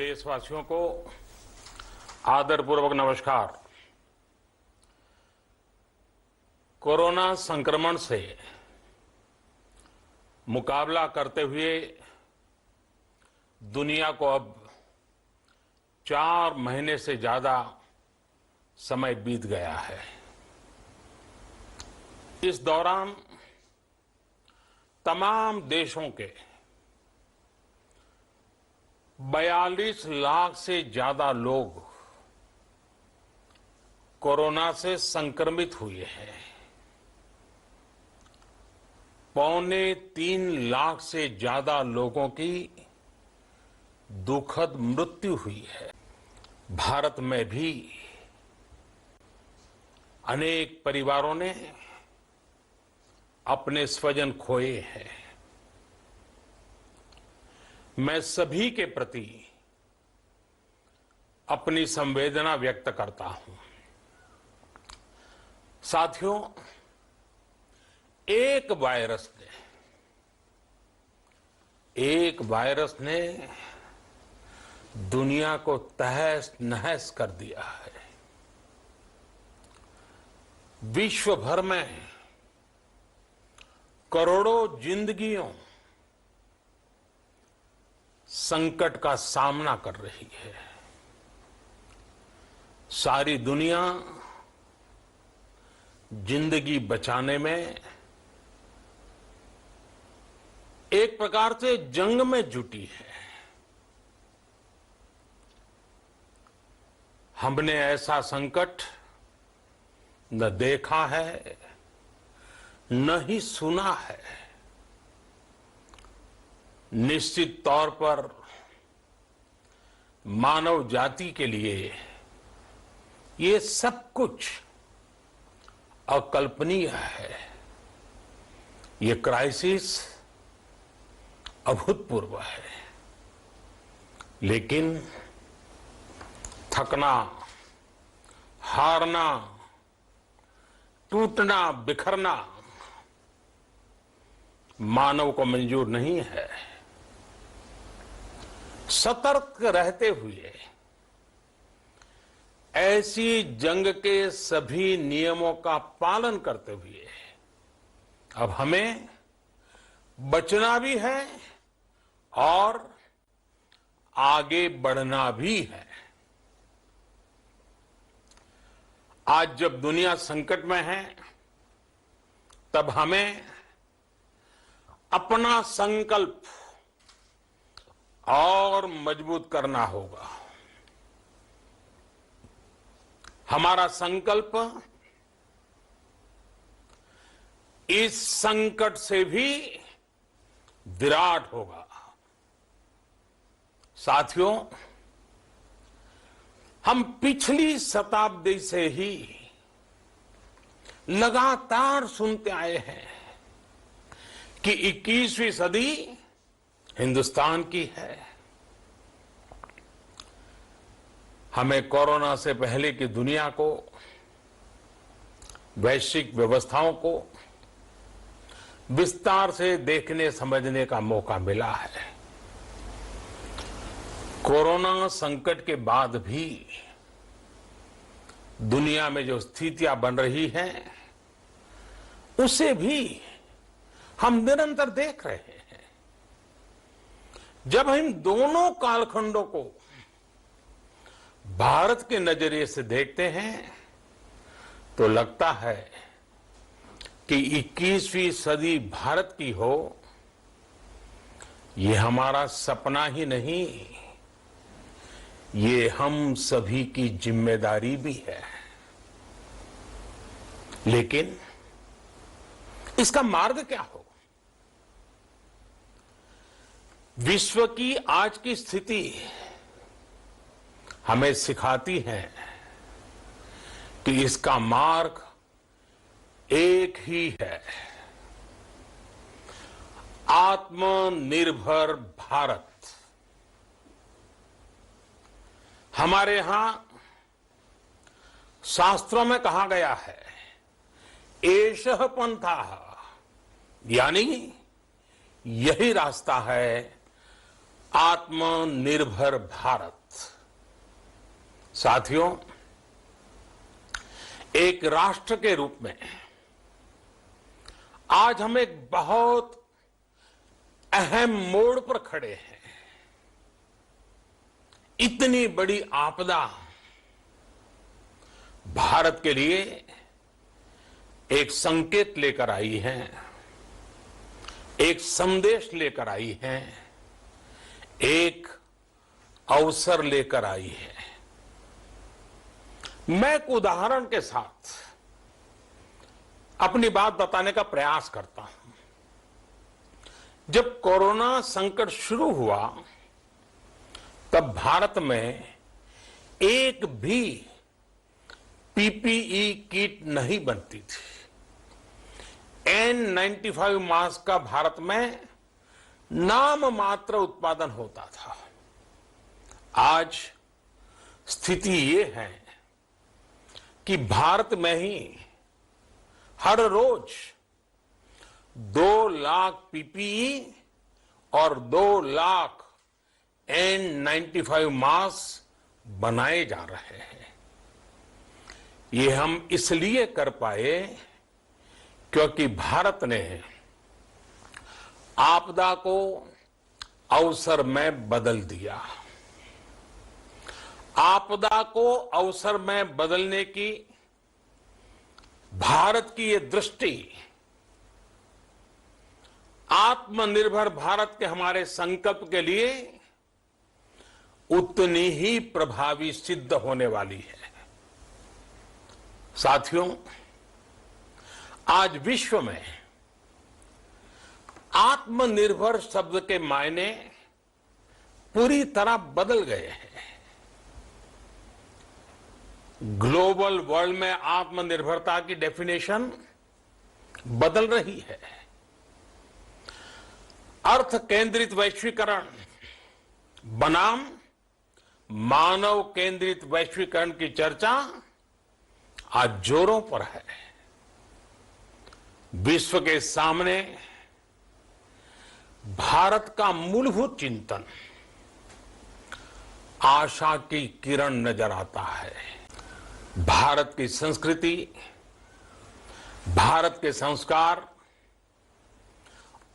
देशवासियों को आदरपूर्वक नमस्कार। कोरोना संक्रमण से मुकाबला करते हुए दुनिया को अब 4 महीने से ज्यादा समय बीत गया है। इस दौरान तमाम देशों के 42 लाख से ज्यादा लोग कोरोना से संक्रमित हुए हैं। 2.25 लाख से ज्यादा लोगों की दुखद मृत्यु हुई है। भारत में भी अनेक परिवारों ने अपने स्वजन खोए हैं। मैं सभी के प्रति अपनी संवेदना व्यक्त करता हूं। साथियों, एक वायरस ने दुनिया को तहस नहस कर दिया है। विश्व भर में करोड़ों जिंदगियों संकट का सामना कर रही है। सारी दुनिया जिंदगी बचाने में एक प्रकार से जंग में जुटी है। हमने ऐसा संकट न देखा है, न ही सुना है। निश्चित तौर पर मानव जाति के लिए ये सब कुछ अकल्पनीय है। ये क्राइसिस अभूतपूर्व है। लेकिन थकना, हारना, टूटना, बिखरना मानव को मंजूर नहीं है। सतर्क रहते हुए ऐसी जंग के सभी नियमों का पालन करते हुए अब हमें बचना भी है और आगे बढ़ना भी है। आज जब दुनिया संकट में है, तब हमें अपना संकल्प और मजबूत करना होगा। हमारा संकल्प इस संकट से भी विराट होगा। साथियों, हम पिछली शताब्दी से ही लगातार सुनते आए हैं कि 21वीं सदी हिंदुस्तान की है। हमें कोरोना से पहले की दुनिया को, वैश्विक व्यवस्थाओं को विस्तार से देखने समझने का मौका मिला है। कोरोना संकट के बाद भी दुनिया में जो स्थितियां बन रही हैं, उसे भी हम निरंतर देख रहे हैं। जब हम दोनों कालखंडों को भारत के नजरिए से देखते हैं, तो लगता है कि 21वीं सदी भारत की हो, ये हमारा सपना ही नहीं, ये हम सभी की जिम्मेदारी भी है। लेकिन इसका मार्ग क्या हो? विश्व की आज की स्थिति हमें सिखाती है कि इसका मार्ग एक ही है, आत्मनिर्भर भारत। हमारे यहां शास्त्रों में कहा गया है, एषः पंथः, यानी यही रास्ता है आत्मनिर्भर भारत। साथियों, एक राष्ट्र के रूप में आज हम एक बहुत अहम मोड़ पर खड़े हैं। इतनी बड़ी आपदा भारत के लिए एक संकेत लेकर आई है, एक संदेश लेकर आई है, एक अवसर लेकर आई है। मैं एक उदाहरण के साथ अपनी बात बताने का प्रयास करता हूं। जब कोरोना संकट शुरू हुआ तब भारत में एक भी पीपीई किट नहीं बनती थी। N95 मास्क का भारत में नाम मात्र उत्पादन होता था। आज स्थिति ये है कि भारत में ही हर रोज 2 लाख पीपीई और 2 लाख N95 मास्क बनाए जा रहे हैं। ये हम इसलिए कर पाए क्योंकि भारत ने आपदा को अवसर में बदल दिया। आपदा को अवसर में बदलने की भारत की ये दृष्टि आत्मनिर्भर भारत के हमारे संकल्प के लिए उतनी ही प्रभावी सिद्ध होने वाली है। साथियों, आज विश्व में आत्मनिर्भर शब्द के मायने पूरी तरह बदल गए हैं। ग्लोबल वर्ल्ड में आत्मनिर्भरता की डेफिनेशन बदल रही है। अर्थ केंद्रित वैश्वीकरण बनाम मानव केंद्रित वैश्वीकरण की चर्चा आज जोरों पर है। विश्व के सामने भारत का मूलभूत चिंतन आशा की किरण नजर आता है। भारत की संस्कृति, भारत के संस्कार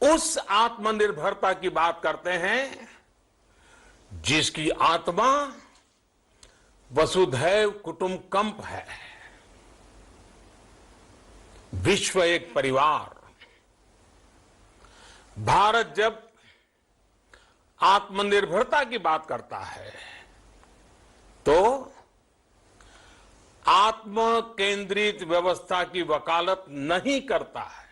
उस आत्मनिर्भरता की बात करते हैं जिसकी आत्मा वसुधैव कुटुंबकम है। विश्व एक परिवार। भारत जब आत्मनिर्भरता की बात करता है तो आत्म केंद्रित व्यवस्था की वकालत नहीं करता है।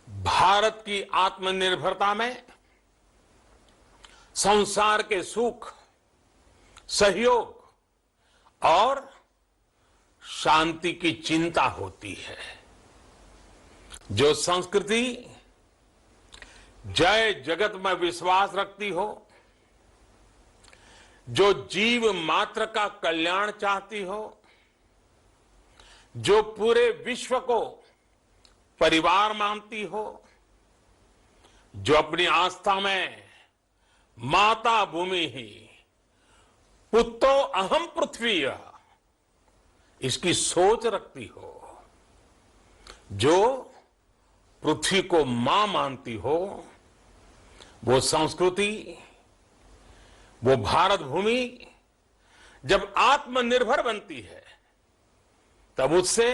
भारत की आत्मनिर्भरता में संसार के सुख, सहयोग और शांति की चिंता होती है। जो संस्कृति जय जगत में विश्वास रखती हो, जो जीव मात्र का कल्याण चाहती हो, जो पूरे विश्व को परिवार मानती हो, जो अपनी आस्था में माता भूमि ही पुत्रो अहम पृथ्वी इसकी सोच रखती हो, जो पृथ्वी को मां मानती हो, वो संस्कृति, वो भारत भूमि जब आत्मनिर्भर बनती है तब उससे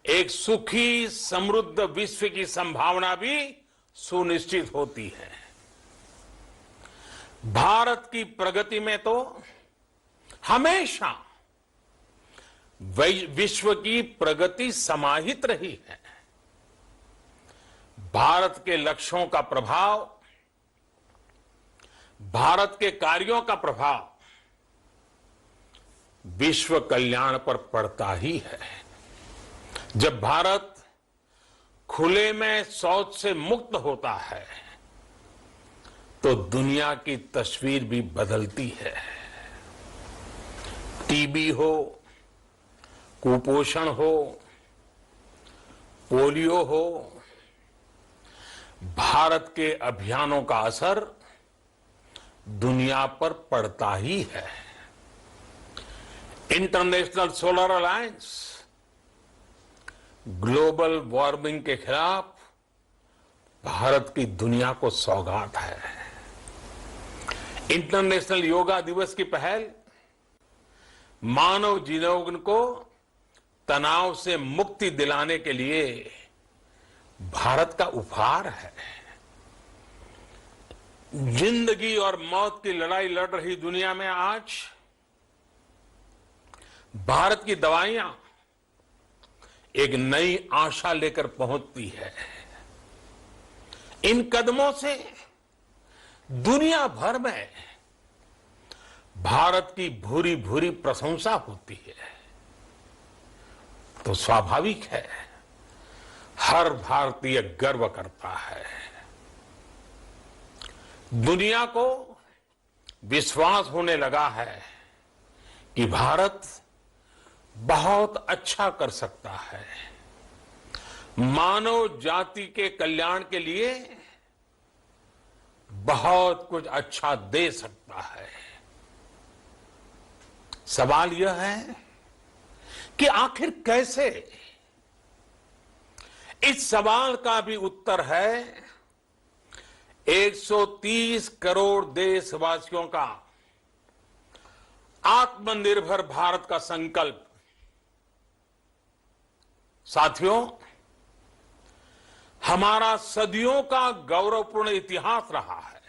एक सुखी समृद्ध विश्व की संभावना भी सुनिश्चित होती है। भारत की प्रगति में तो हमेशा विश्व की प्रगति समाहित रही है। भारत के लक्ष्यों का प्रभाव, भारत के कार्यों का प्रभाव विश्व कल्याण पर पड़ता ही है। जब भारत खुले में शौच से मुक्त होता है तो दुनिया की तस्वीर भी बदलती है। टीबी हो, कुपोषण हो, पोलियो हो, भारत के अभियानों का असर दुनिया पर पड़ता ही है। International solar alliance global warming के खिलाफ भारत की दुनिया को सौगात है। इंटरनेशनल योगा दिवस की पहल मानव जीवन को तनाव से मुक्ति दिलाने के लिए भारत का उपहार है। जिंदगी और मौत की लड़ाई लड़ रही दुनिया में आज भारत की दवाइयां एक नई आशा लेकर पहुंचती है। इन कदमों से दुनिया भर में भारत की भूरी भूरी प्रशंसा होती है। तो स्वाभाविक है, हर भारतीय गर्व करता है। दुनिया को विश्वास होने लगा है कि भारत बहुत अच्छा कर सकता है, मानव जाति के कल्याण के लिए बहुत कुछ अच्छा दे सकता है। सवाल यह है कि आखिर कैसे? इस सवाल का भी उत्तर है 130 करोड़ देशवासियों का आत्मनिर्भर भारत का संकल्प। साथियों, हमारा सदियों का गौरवपूर्ण इतिहास रहा है।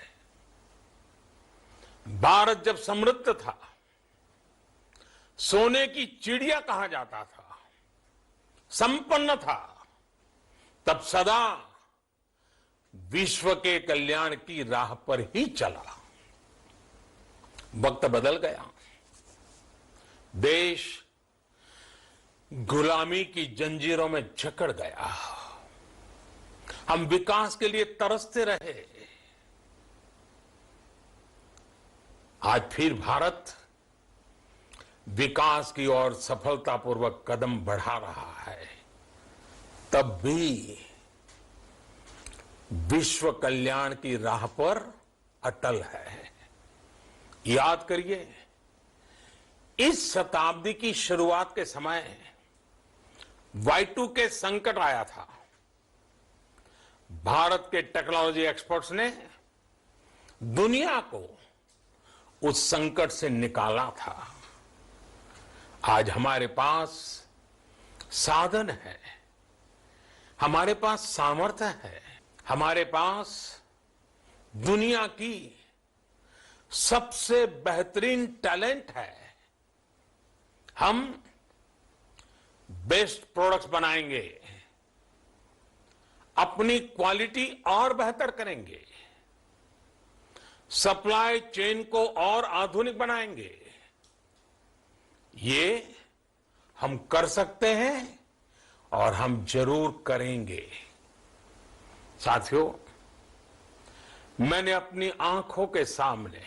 भारत जब समृद्ध था, सोने की चिड़िया कहा जाता था, संपन्न था, तब सदा विश्व के कल्याण की राह पर ही चला। वक्त बदल गया, देश गुलामी की जंजीरों में जकड़ गया। हम विकास के लिए तरसते रहे। आज फिर भारत विकास की ओर सफलतापूर्वक कदम बढ़ा रहा है। तब भी विश्व कल्याण की राह पर अटल है। याद करिए, इस शताब्दी की शुरुआत के समय Y2K संकट आया था। भारत के टेक्नोलॉजी एक्सपर्ट्स ने दुनिया को उस संकट से निकाला था। आज हमारे पास साधन है, हमारे पास सामर्थ्य है, हमारे पास दुनिया की सबसे बेहतरीन टैलेंट है। हम बेस्ट प्रोडक्ट्स बनाएंगे, अपनी क्वालिटी और बेहतर करेंगे, सप्लाई चेन को और आधुनिक बनाएंगे। ये हम कर सकते हैं और हम जरूर करेंगे। साथियों, मैंने अपनी आंखों के सामने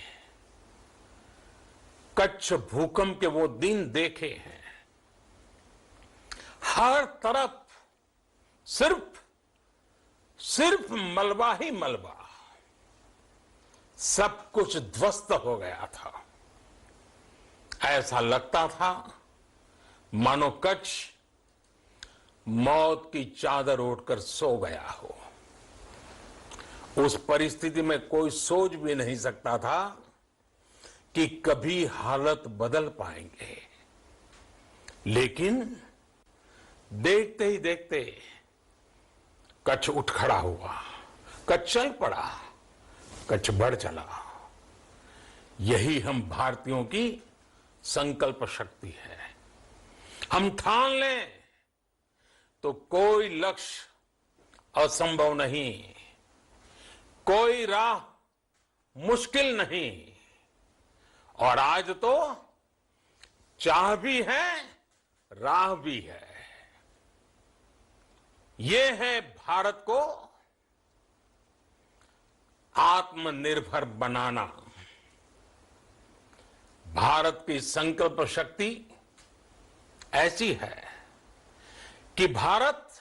कच्छ भूकंप के वो दिन देखे हैं। हर तरफ सिर्फ मलबा ही मलबा, सब कुछ ध्वस्त हो गया था। ऐसा लगता था मानो कच्छ मौत की चादर ओढ़कर सो गया हो। उस परिस्थिति में कोई सोच भी नहीं सकता था कि कभी हालत बदल पाएंगे। लेकिन देखते ही देखते कच्छ उठ खड़ा हुआ, कच्छ चल पड़ा, कच्छ बढ़ चला। यही हम भारतीयों की संकल्प शक्ति है। हम ठान लें तो कोई लक्ष्य असंभव नहीं, कोई राह मुश्किल नहीं। और आज तो चाह भी है, राह भी है। ये है भारत को आत्मनिर्भर बनाना। भारत की संकल्प शक्ति ऐसी है कि भारत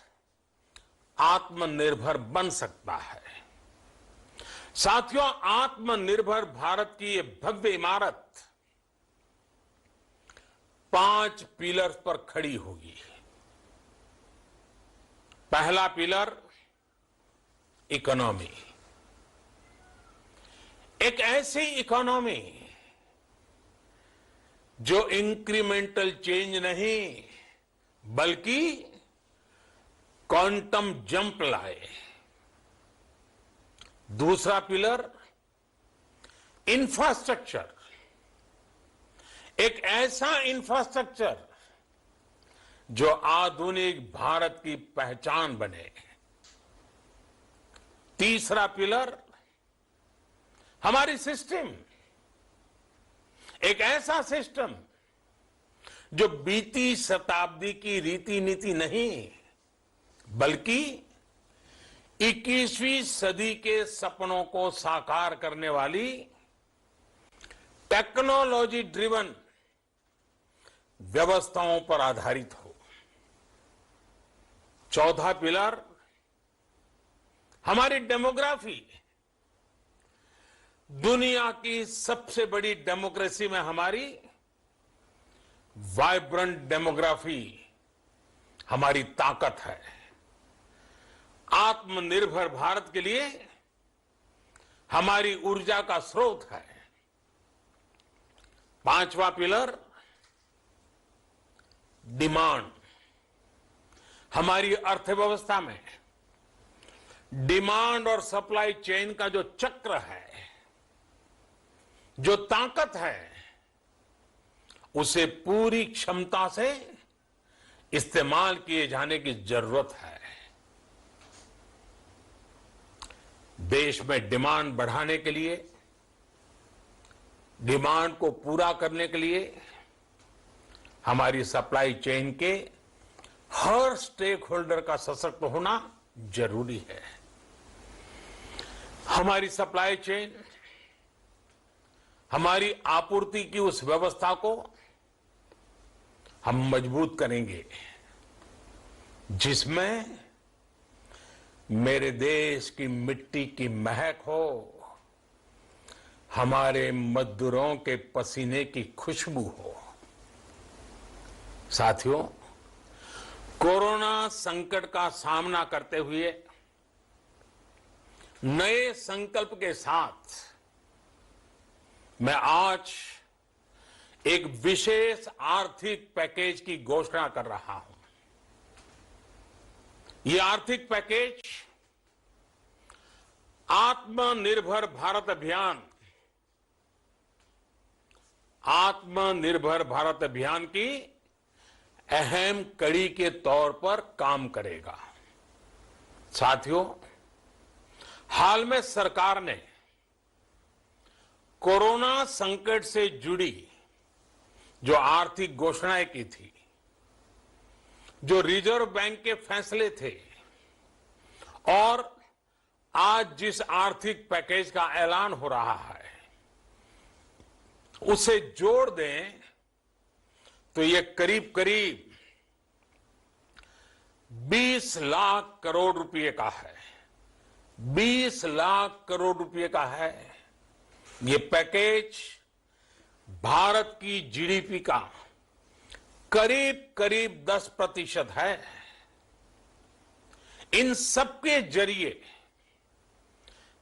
आत्मनिर्भर बन सकता है। साथियों, आत्मनिर्भर भारत की ये भव्य इमारत 5 पिलर्स पर खड़ी होगी। पहला पिलर इकोनॉमी। एक ऐसी इकोनॉमी जो इंक्रीमेंटल चेंज नहीं बल्कि क्वांटम जंप लाए। दूसरा पिलर इंफ्रास्ट्रक्चर। एक ऐसा इंफ्रास्ट्रक्चर जो आधुनिक भारत की पहचान बने। तीसरा पिलर हमारी सिस्टम। एक ऐसा सिस्टम जो बीती शताब्दी की रीति नीति नहीं बल्कि 21वीं सदी के सपनों को साकार करने वाली टेक्नोलॉजी ड्रिवन व्यवस्थाओं पर आधारित हो। चौथा पिलर हमारी डेमोग्राफी। दुनिया की सबसे बड़ी डेमोक्रेसी में हमारी वाइब्रेंट डेमोग्राफी हमारी ताकत है। आत्मनिर्भर भारत के लिए हमारी ऊर्जा का स्रोत है। पांचवा पिलर डिमांड। हमारी अर्थव्यवस्था में डिमांड और सप्लाई चेन का जो चक्र है, जो ताकत है, उसे पूरी क्षमता से इस्तेमाल किए जाने की जरूरत है। देश में डिमांड बढ़ाने के लिए, डिमांड को पूरा करने के लिए हमारी सप्लाई चेन के हर स्टेक होल्डर का सशक्त होना जरूरी है। हमारी सप्लाई चेन, हमारी आपूर्ति की उस व्यवस्था को हम मजबूत करेंगे जिसमें मेरे देश की मिट्टी की महक हो, हमारे मजदूरों के पसीने की खुशबू हो। साथियों, कोरोना संकट का सामना करते हुए नए संकल्प के साथ मैं आज एक विशेष आर्थिक पैकेज की घोषणा कर रहा हूं। ये आर्थिक पैकेज आत्मनिर्भर भारत अभियान, आत्मनिर्भर भारत अभियान की अहम कड़ी के तौर पर काम करेगा। साथियों, हाल में सरकार ने कोरोना संकट से जुड़ी जो आर्थिक घोषणाएं की थी, जो रिजर्व बैंक के फैसले थे और आज जिस आर्थिक पैकेज का ऐलान हो रहा है, उसे जोड़ दें तो ये करीब करीब 20 लाख करोड़ रुपए का है। 20 लाख करोड़ रुपए का है। ये पैकेज भारत की जीडीपी का करीब करीब 10% है। इन सबके जरिए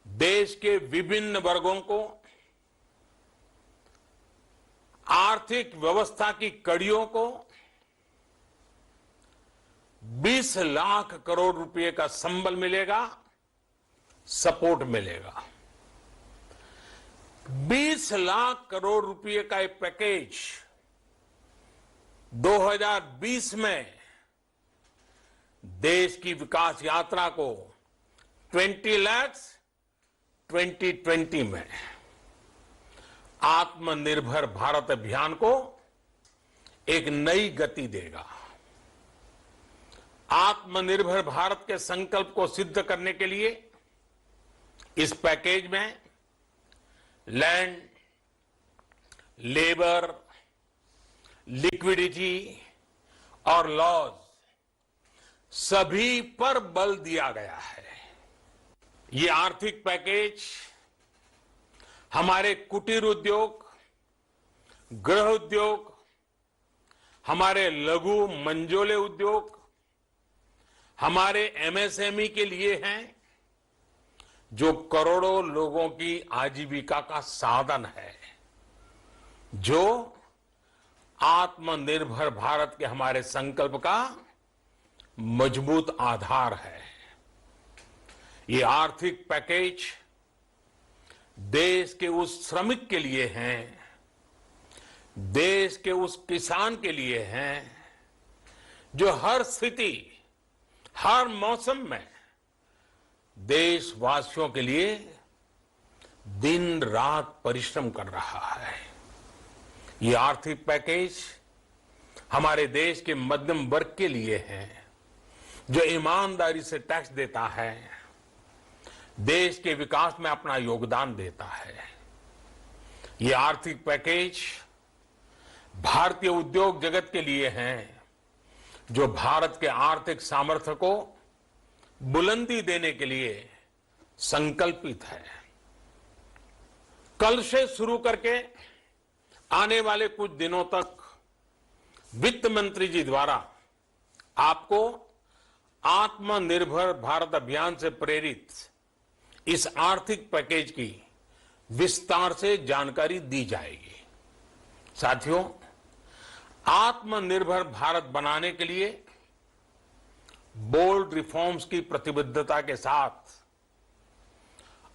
देश के विभिन्न वर्गों को आर्थिक व्यवस्था की कड़ियों को 20 लाख करोड़ रुपए का संबल मिलेगा, सपोर्ट मिलेगा। 20 लाख करोड़ रुपए का एक पैकेज 2020 में देश की विकास यात्रा को 20 लाख 2020 में आत्मनिर्भर भारत अभियान को एक नई गति देगा। आत्मनिर्भर भारत के संकल्प को सिद्ध करने के लिए इस पैकेज में लैंड, लेबर, लिक्विडिटी और लॉज सभी पर बल दिया गया है। ये आर्थिक पैकेज हमारे कुटीर उद्योग, गृह उद्योग, हमारे लघु मंझोले उद्योग, हमारे एमएसएमई के लिए हैं, जो करोड़ों लोगों की आजीविका का साधन है, जो आत्मनिर्भर भारत के हमारे संकल्प का मजबूत आधार है। ये आर्थिक पैकेज देश के उस श्रमिक के लिए हैं, देश के उस किसान के लिए हैं, जो हर स्थिति, हर मौसम में देशवासियों के लिए दिन रात परिश्रम कर रहा है। ये आर्थिक पैकेज हमारे देश के मध्यम वर्ग के लिए है, जो ईमानदारी से टैक्स देता है, देश के विकास में अपना योगदान देता है। ये आर्थिक पैकेज भारतीय उद्योग जगत के लिए है, जो भारत के आर्थिक सामर्थ्य को बुलंदी देने के लिए संकल्पित है। कल से शुरू करके आने वाले कुछ दिनों तक वित्त मंत्री जी द्वारा आपको आत्मनिर्भर भारत अभियान से प्रेरित इस आर्थिक पैकेज की विस्तार से जानकारी दी जाएगी। साथियों, आत्मनिर्भर भारत बनाने के लिए बोल्ड रिफॉर्म्स की प्रतिबद्धता के साथ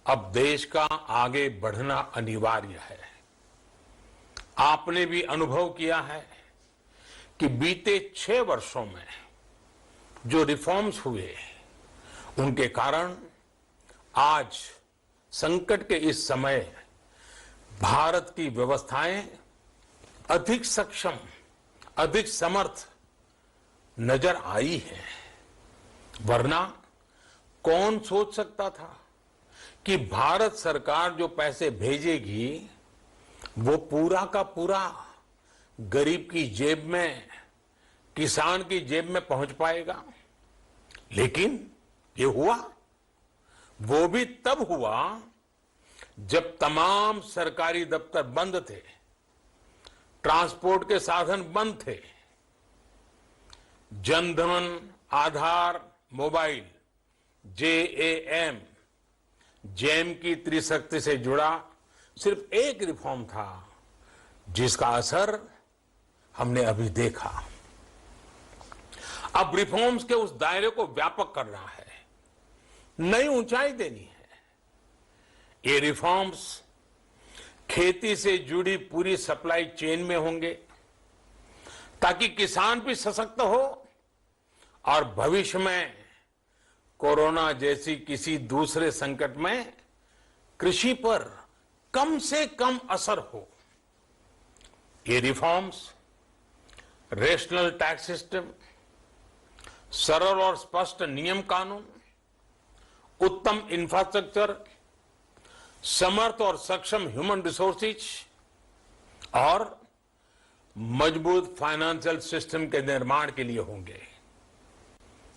अब देश का आगे बढ़ना अनिवार्य है। आपने भी अनुभव किया है कि बीते 6 वर्षों में जो रिफॉर्म्स हुए, उनके कारण आज संकट के इस समय भारत की व्यवस्थाएं अधिक सक्षम, अधिक समर्थ नजर आई है। वरना कौन सोच सकता था कि भारत सरकार जो पैसे भेजेगी वो पूरा का पूरा गरीब की जेब में, किसान की जेब में पहुंच पाएगा। लेकिन ये हुआ, वो भी तब हुआ जब तमाम सरकारी दफ्तर बंद थे, ट्रांसपोर्ट के साधन बंद थे, जनधन, आधार, मोबाइल, जेएएम, जेम की त्रिशक्ति से जुड़ा सिर्फ एक रिफॉर्म था, जिसका असर हमने अभी देखा। अब रिफॉर्म्स के उस दायरे को व्यापक करना है, नई ऊंचाई देनी है। ये रिफॉर्म्स खेती से जुड़ी पूरी सप्लाई चेन में होंगे, ताकि किसान भी सशक्त हो और भविष्य में कोरोना जैसी किसी दूसरे संकट में कृषि पर कम से कम असर हो। ये रिफॉर्म्स रेशनल टैक्स सिस्टम, सरल और स्पष्ट नियम कानून, उत्तम इंफ्रास्ट्रक्चर, समर्थ और सक्षम ह्यूमन रिसोर्सेज और मजबूत फाइनेंशियल सिस्टम के निर्माण के लिए होंगे।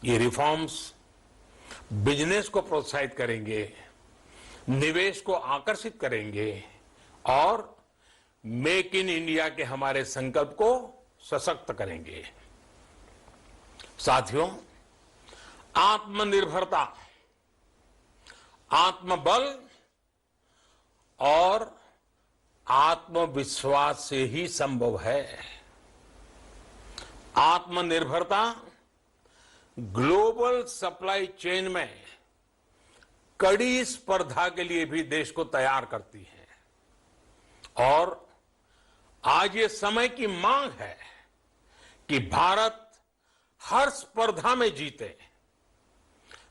ये रिफॉर्म्स बिजनेस को प्रोत्साहित करेंगे, निवेश को आकर्षित करेंगे और मेक इन इंडिया के हमारे संकल्प को सशक्त करेंगे। साथियों, आत्मनिर्भरता, आत्मबल और आत्मविश्वास से ही संभव है। आत्मनिर्भरता ग्लोबल सप्लाई चेन में कड़ी स्पर्धा के लिए भी देश को तैयार करती है और आज ये समय की मांग है कि भारत हर स्पर्धा में जीते,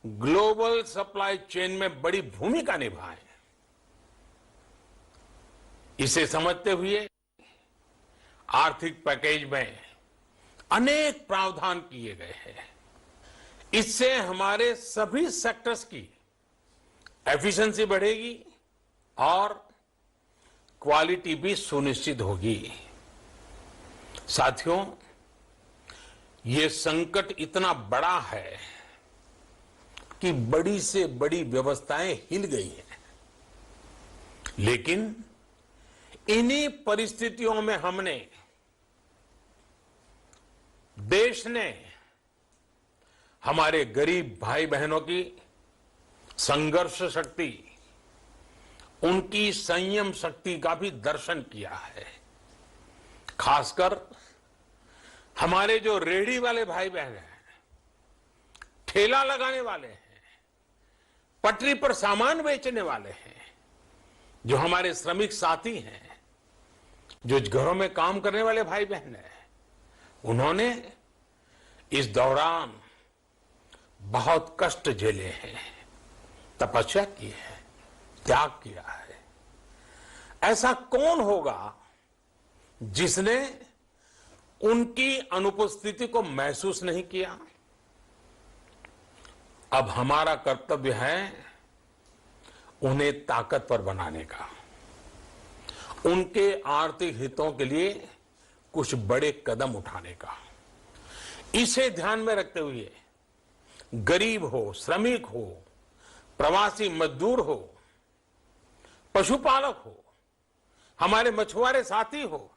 ग्लोबल सप्लाई चेन में बड़ी भूमिका निभाए। इसे समझते हुए आर्थिक पैकेज में अनेक प्रावधान किए गए हैं। इससे हमारे सभी सेक्टर्स की एफिशिएंसी बढ़ेगी और क्वालिटी भी सुनिश्चित होगी। साथियों, ये संकट इतना बड़ा है कि बड़ी से बड़ी व्यवस्थाएं हिल गई हैं। लेकिन इन्हीं परिस्थितियों में हमने, देश ने हमारे गरीब भाई बहनों की संघर्ष शक्ति, उनकी संयम शक्ति का भी दर्शन किया है। खासकर हमारे जो रेहड़ी वाले भाई बहन हैं, ठेला लगाने वाले हैं, पटरी पर सामान बेचने वाले हैं, जो हमारे श्रमिक साथी हैं, जो घरों में काम करने वाले भाई बहन हैं, उन्होंने इस दौरान बहुत कष्ट झेले हैं, तपस्या की है, त्याग किया है। ऐसा कौन होगा जिसने उनकी अनुपस्थिति को महसूस नहीं किया? अब हमारा कर्तव्य है उन्हें ताकतवर बनाने का, उनके आर्थिक हितों के लिए कुछ बड़े कदम उठाने का। इसे ध्यान में रखते हुए गरीब हो, श्रमिक हो, प्रवासी मजदूर हो, पशुपालक हो, हमारे मछुआरे साथी हो,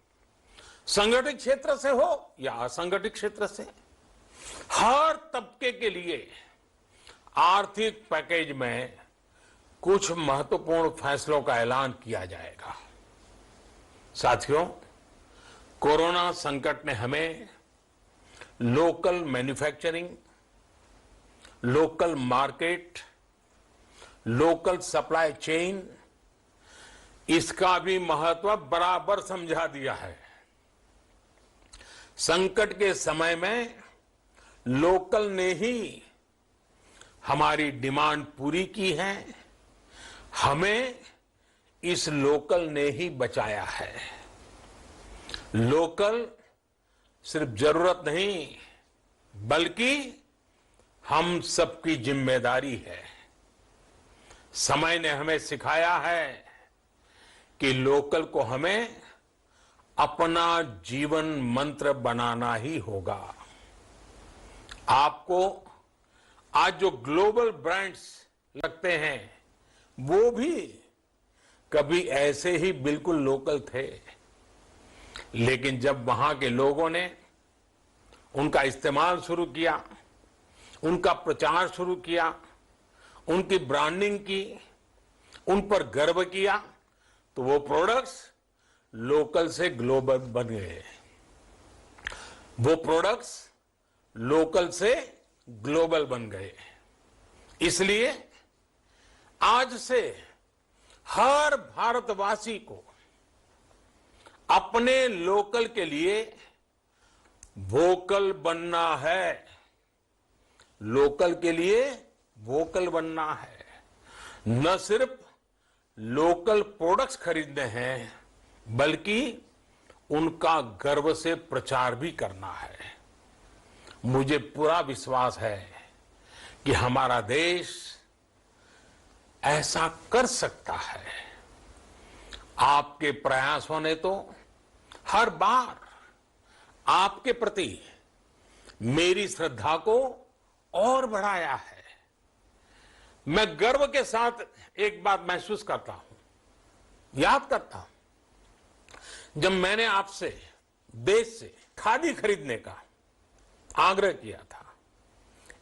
संगठित क्षेत्र से हो या असंगठित क्षेत्र से, हर तबके के लिए आर्थिक पैकेज में कुछ महत्वपूर्ण फैसलों का ऐलान किया जाएगा। साथियों, कोरोना संकट ने हमें local manufacturing, local market, local supply chain, इसका भी महत्व बराबर समझा दिया है। संकट के समय में लोकल ने ही हमारी डिमांड पूरी की है, हमें इस लोकल ने ही बचाया है। लोकल सिर्फ जरूरत नहीं, बल्कि हम सबकी जिम्मेदारी है। समय ने हमें सिखाया है कि लोकल को हमें अपना जीवन मंत्र बनाना ही होगा। आपको आज जो ग्लोबल ब्रांड्स लगते हैं, वो भी कभी ऐसे ही बिल्कुल लोकल थे, लेकिन जब वहां के लोगों ने उनका इस्तेमाल शुरू किया, उनका प्रचार शुरू किया, उनकी ब्रांडिंग की, उन पर गर्व किया, तो वो प्रोडक्ट्स लोकल से ग्लोबल बन गए। वो प्रोडक्ट्स लोकल से ग्लोबल बन गए। इसलिए आज से हर भारतवासी को अपने लोकल के लिए वोकल बनना है। लोकल के लिए वोकल बनना है। न सिर्फ लोकल प्रोडक्ट्स खरीदने हैं, बल्कि उनका गर्व से प्रचार भी करना है। मुझे पूरा विश्वास है कि हमारा देश ऐसा कर सकता है। आपके प्रयासों ने तो हर बार आपके प्रति मेरी श्रद्धा को और बढ़ाया है। मैं गर्व के साथ एक बात महसूस करता हूं, याद करता हूं, जब मैंने आपसे देश से खादी खरीदने का आग्रह किया था,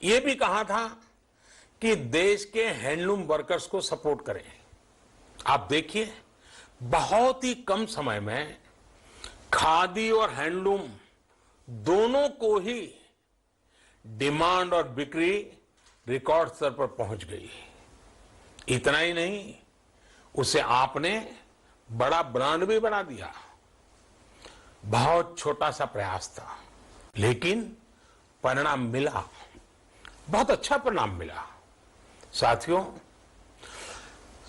यह भी कहा था कि देश के हैंडलूम वर्कर्स को सपोर्ट करें। आप देखिए, बहुत ही कम समय में खादी और हैंडलूम दोनों को ही डिमांड और बिक्री रिकॉर्ड स्तर पर पहुंच गई। इतना ही नहीं, उसे आपने बड़ा ब्रांड भी बना दिया। बहुत छोटा सा प्रयास था, लेकिन परिणाम मिला, बहुत अच्छा परिणाम मिला। साथियों,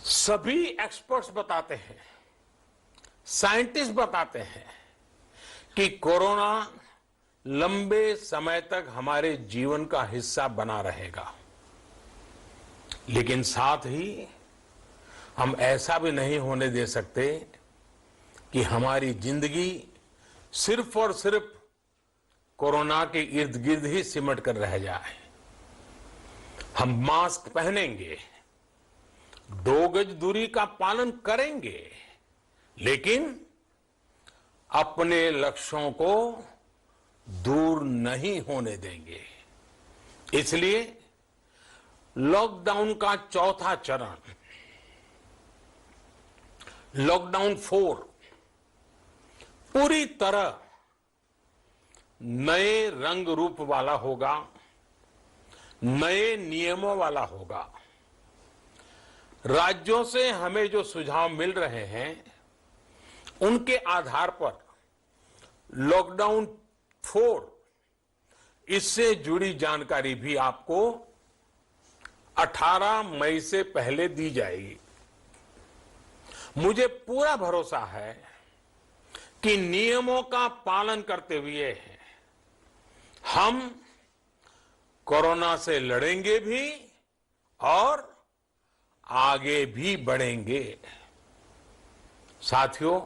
सभी एक्सपर्ट्स बताते हैं, साइंटिस्ट बताते हैं कि कोरोना लंबे समय तक हमारे जीवन का हिस्सा बना रहेगा। लेकिन साथ ही हम ऐसा भी नहीं होने दे सकते कि हमारी जिंदगी सिर्फ और सिर्फ कोरोना के इर्द गिर्द ही सिमट कर रह जाए। हम मास्क पहनेंगे, 2 गज दूरी का पालन करेंगे, लेकिन अपने लक्ष्यों को दूर नहीं होने देंगे। इसलिए लॉकडाउन का चौथा चरण, लॉकडाउन 4, पूरी तरह नए रंग रूप वाला होगा, नए नियमों वाला होगा। राज्यों से हमें जो सुझाव मिल रहे हैं, उनके आधार पर लॉकडाउन 4, इससे जुड़ी जानकारी भी आपको 18 मई से पहले दी जाएगी। मुझे पूरा भरोसा है कि नियमों का पालन करते हुए हम कोरोना से लड़ेंगे भी और आगे भी बढ़ेंगे। साथियों,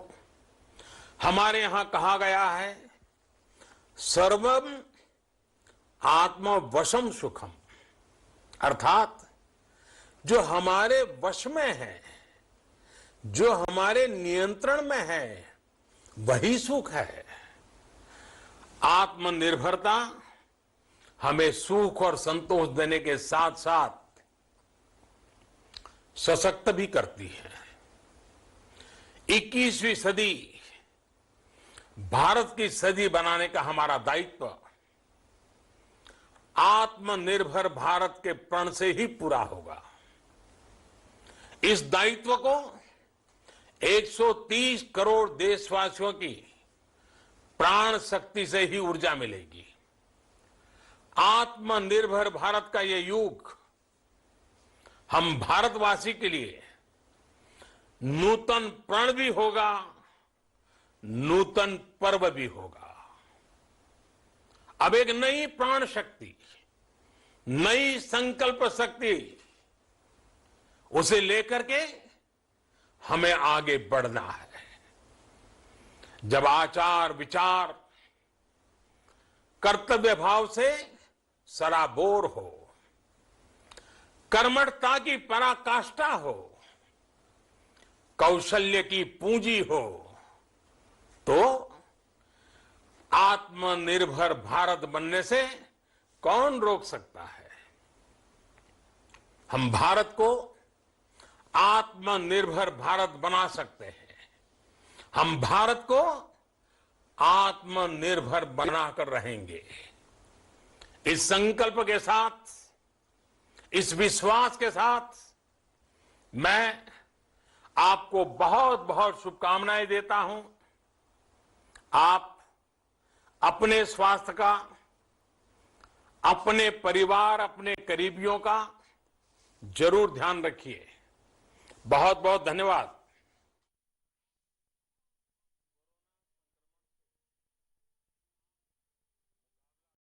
हमारे यहां कहा गया है, सर्वम आत्मवशम सुखम, अर्थात जो हमारे वश में है, जो हमारे नियंत्रण में है, वही सुख है। आत्मनिर्भरता हमें सुख और संतोष देने के साथ साथ सशक्त भी करती है। 21वीं सदी भारत की सदी बनाने का हमारा दायित्व आत्मनिर्भर भारत के प्रण से ही पूरा होगा। इस दायित्व को 130 करोड़ देशवासियों की प्राण शक्ति से ही ऊर्जा मिलेगी। आत्मनिर्भर भारत का ये युग हम भारतवासी के लिए नूतन प्रण भी होगा, नूतन पर्व भी होगा। अब एक नई प्राण शक्ति, नई संकल्प शक्ति, उसे लेकर के हमें आगे बढ़ना है। जब आचार विचार कर्तव्य भाव से सराबोर हो, कर्मठता की पराकाष्ठा हो, कौशल्य की पूंजी हो, तो आत्मनिर्भर भारत बनने से कौन रोक सकता है। हम भारत को आत्मनिर्भर भारत बना सकते हैं। हम भारत को आत्मनिर्भर बनाकर रहेंगे। इस संकल्प के साथ, इस विश्वास के साथ मैं आपको बहुत बहुत शुभकामनाएं देता हूं। आप अपने स्वास्थ्य का, अपने परिवार, अपने करीबियों का जरूर ध्यान रखिए। बहुत बहुत धन्यवाद।